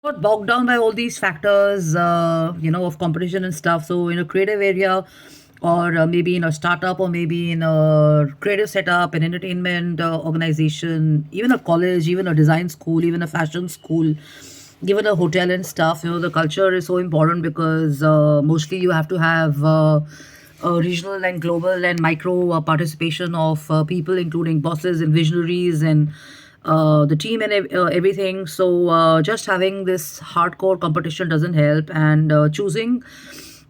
Not bogged down by all these factors, of competition and stuff. So in a creative area, or maybe in a startup, or maybe in a creative setup, an entertainment organization, even a college, even a design school, even a fashion school, even a hotel and stuff. The culture is so important because mostly you have to have regional and global and micro participation of people, including bosses and visionaries and the team and everything. So just having this hardcore competition doesn't help, and choosing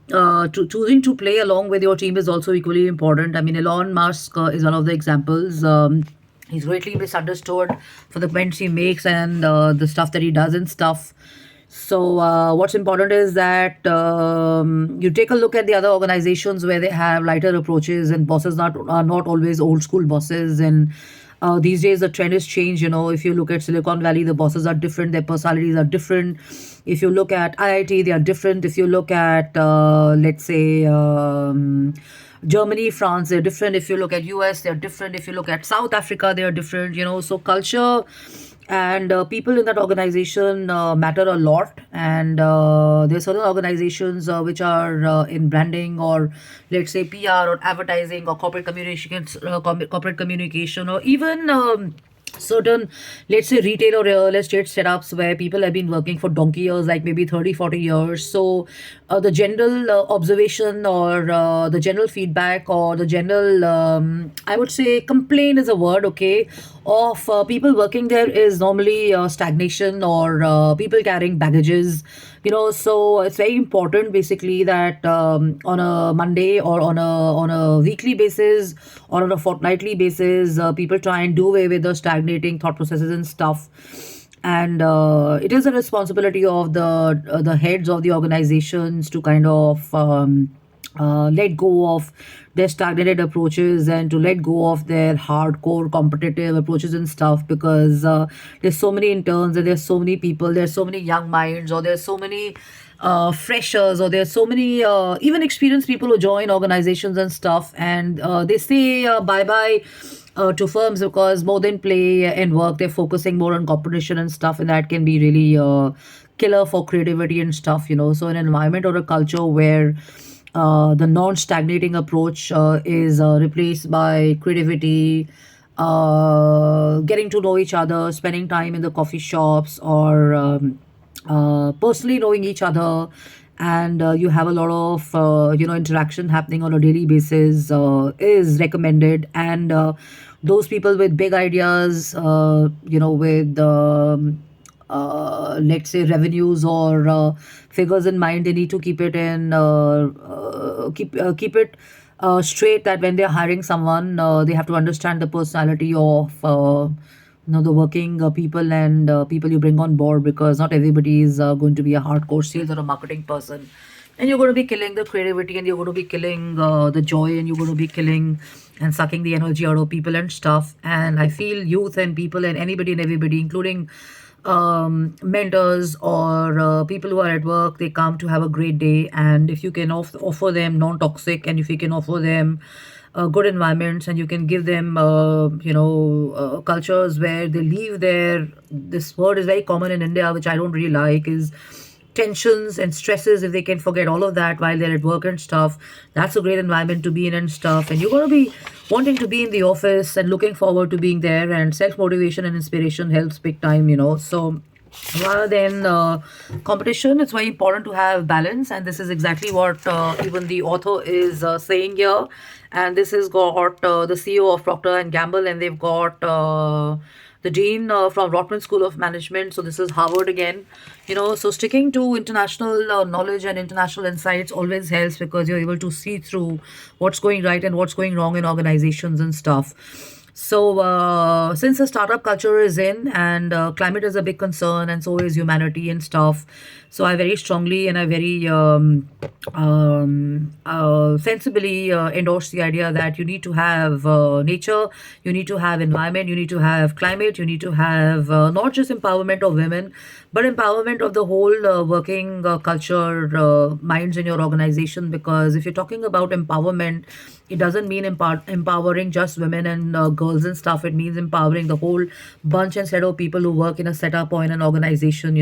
to play along with your team is also equally important. I mean, Elon Musk is one of the examples. He's greatly misunderstood for the points he makes and the stuff that he does and stuff. So what's important is that you take a look at the other organizations where they have lighter approaches, and bosses are not always old school bosses. And these days the trend has changed. If you look at Silicon Valley, the bosses are different, their personalities are different. If you look at IIT, they are different. If you look at let's say Germany, France, they're different. If you look at US, they're different. If you look at South Africa, they are different. So culture and people in that organization matter a lot. And there are certain organizations which are in branding, or let's say PR or advertising or corporate communication, or even certain, let's say, retail or real estate setups where people have been working for donkey years, like maybe 30, 40 years. So the general observation, or the general feedback, or the general I would say complaint is a word, okay, of people working there is normally stagnation, or people carrying baggages. So it's very important basically that on a Monday, or on a weekly basis, or on a fortnightly basis, people try and do away with the stagnating thought processes and stuff. And it is a responsibility of the heads of the organizations to kind of let go of their stagnated approaches, and to let go of their hardcore competitive approaches and stuff, because there's so many interns, and there's so many people, there's so many young minds, or there's so many freshers, or there's so many even experienced people who join organizations and stuff, and they say bye bye to firms, because more than play and work, they're focusing more on competition and stuff, and that can be really killer for creativity and stuff. So an environment or a culture where the non-stagnating approach is replaced by creativity, getting to know each other, spending time in the coffee shops, or personally knowing each other, and you have a lot of interaction happening on a daily basis is recommended. And those people with big ideas, with let's say revenues, or figures in mind, they need to keep it in keep it straight, that when they're hiring someone, they have to understand the personality of the working people, and people you bring on board, because not everybody is going to be a hardcore sales or a marketing person. And you're going to be killing the creativity, and you're going to be killing the joy, and you're going to be killing and sucking the energy out of people and stuff. And I feel youth and people and anybody and everybody, including mentors, or people who are at work, they come to have a great day. And if you can offer them non-toxic, and if you can offer them good environments, and you can give them cultures where they leave their, this word is very common in India, which I don't really like, is tensions and stresses. If they can forget all of that while they're at work and stuff, that's a great environment to be in and stuff. And you're going to be wanting to be in the office and looking forward to being there, and self motivation and inspiration helps big time. So rather than competition, it's very important to have balance, and this is exactly what even the author is saying here. And this has got the CEO of Procter and Gamble, and they've got the dean from Rotman School of Management. So this is Harvard again. So sticking to international knowledge and international insights always helps, because you're able to see through what's going right and what's going wrong in organizations and stuff. So, since the startup culture is in, and climate is a big concern, and so is humanity and stuff. So, I very strongly and I very sensibly endorse the idea that you need to have nature, you need to have environment, you need to have climate, you need to have not just empowerment of women, but empowerment of the whole working culture minds in your organization. Because if you're talking about empowerment, it doesn't mean empowering just women and girls and stuff. It means empowering the whole bunch and set of people who work in a setup or in an organization.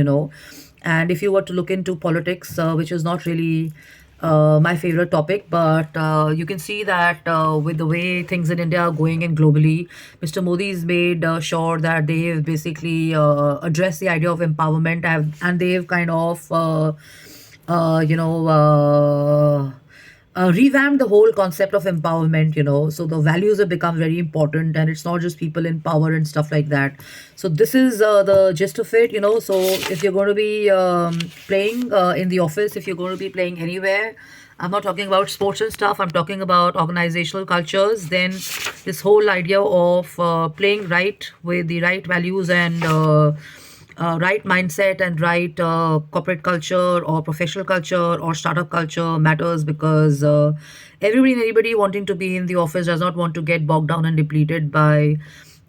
And if you were to look into politics, which is not really my favorite topic, but you can see that with the way things in India are going and globally, Mr. Modi's made sure that they've basically addressed the idea of empowerment, and they've kind of, you know, revamped the whole concept of empowerment, so the values have become very important, and it's not just people in power and stuff like that. So this is the gist of it. So if you're going to be playing in the office, if you're going to be playing anywhere, I'm not talking about sports and stuff, I'm talking about organizational cultures, then this whole idea of playing right with the right values and right mindset and right corporate culture or professional culture or startup culture matters, because everybody and anybody wanting to be in the office does not want to get bogged down and depleted by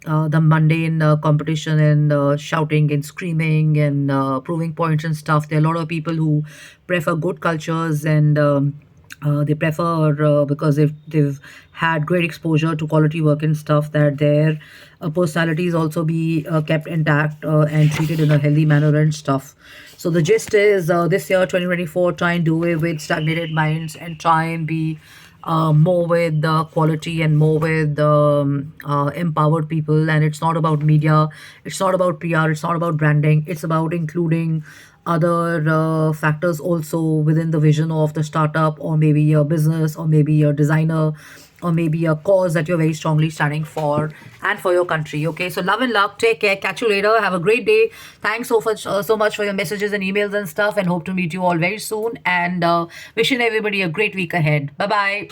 the mundane competition and shouting and screaming and proving points and stuff. There are a lot of people who prefer good cultures, and they prefer, because they've had great exposure to quality work and stuff, that their personalities also be kept intact and treated in a healthy manner and stuff. So the gist is, this year 2024, try and do away with stagnated minds and try and be more with the quality and more with empowered people. And it's not about media, it's not about PR, it's not about branding, it's about including other factors also within the vision of the startup, or maybe your business, or maybe your designer, or maybe a cause that you're very strongly standing for and for your country. Okay, so love and luck, take care, catch you later, have a great day. Thanks so much for your messages and emails and stuff, and hope to meet you all very soon, and wishing everybody a great week ahead. Bye bye.